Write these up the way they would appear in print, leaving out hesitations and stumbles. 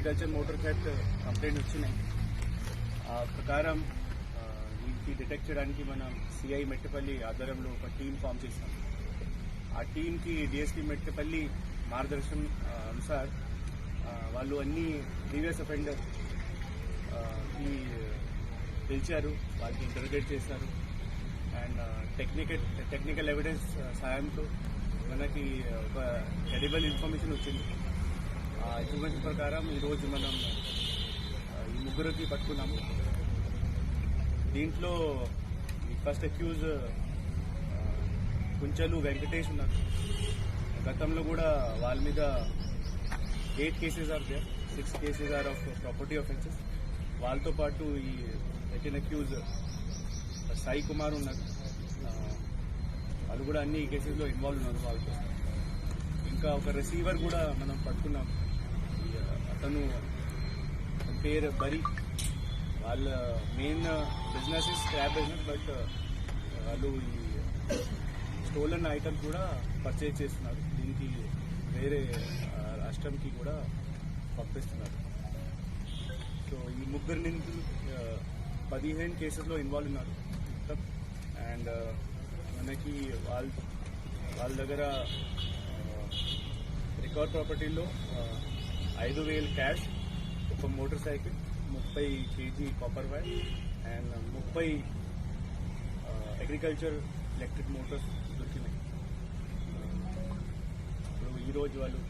Agriculture motor theft complaint వచ్చినాయి. ఆ ప్రకారం వీటికి డిటెక్ట్ చేయడానికి మనం సిఐ మెట్టపల్లి ఆధ్వర్యంలో ఒక టీం ఫామ్ చేసాం. ఆ టీంకి డిఎస్పీ మెట్టపల్లి మార్గదర్శనం అనుసార్ వాళ్ళు అన్ని ప్రీవియస్ అఫెండర్ పిలిచారు, వాళ్ళకి ఇంటర్రోగేట్ చేశారు. అండ్ టెక్నికల్ ఎవిడెన్స్ సాయంతో మనకి ఒక క్రెడిబుల్ ఇన్ఫర్మేషన్ వచ్చింది. ఆ ఇన్ఫర్మేషన్ ప్రకారం ఈరోజు మనం ఈ ముగ్గురికి పట్టుకున్నాము. దీంట్లో ఫస్ట్ అక్యూజ్ కుంచలు వెంకటేష్ ఉన్నారు. గతంలో కూడా వాళ్ళ మీద 8 cases are there, 6 cases are of property offences. వాళ్ళతో పాటు ఈ సెకండ్ అక్యూజ్ సాయి కుమార్ ఉన్నారు. వాళ్ళు కూడా అన్ని కేసెస్లో ఇన్వాల్వ్ ఉన్నారు. వాళ్ళతో ఇంకా ఒక రిసీవర్ కూడా మనం పట్టుకున్నాం. అతను పేరు బరి. వాళ్ళ main business scrap business, but వాళ్ళు ఈ స్టోలన్ ఐటమ్స్ కూడా పర్చేజ్ చేస్తున్నారు. దీనికి వేరే రాష్ట్రంకి కూడా పంపిస్తున్నారు. సో ఈ ముగ్గురు నుంచి 15 కేసెస్లో ఇన్వాల్వ్ ఉన్నారు. అండ్ మనకి వాళ్ళ దగ్గర రికవర్ ప్రాపర్టీలో 5,000 క్యాష్, ఒక motor cycle, 30 kg copper wire and 30 agriculture electric Motors దొరికినాయి. ఇప్పుడు ఈరోజు వాళ్ళు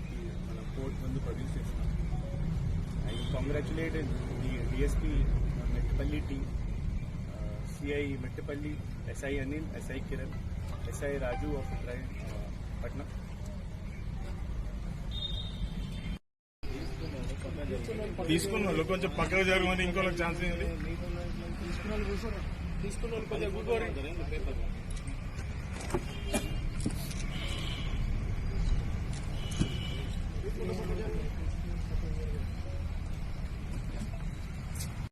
మనం కోర్టు ముందు ప్రొడ్యూస్ చేస్తున్నాం. I congratulate the DSP Mettapalli team, CI Mettapalli, SI Anil, SI Kiran, SI Raju of Patna. తీసుకున్న వాళ్ళు కొంచెం పక్కన జరగమని ఇంకోళ్ళకి ఛాన్స్ తీసుకున్న వాళ్ళు కొంచెం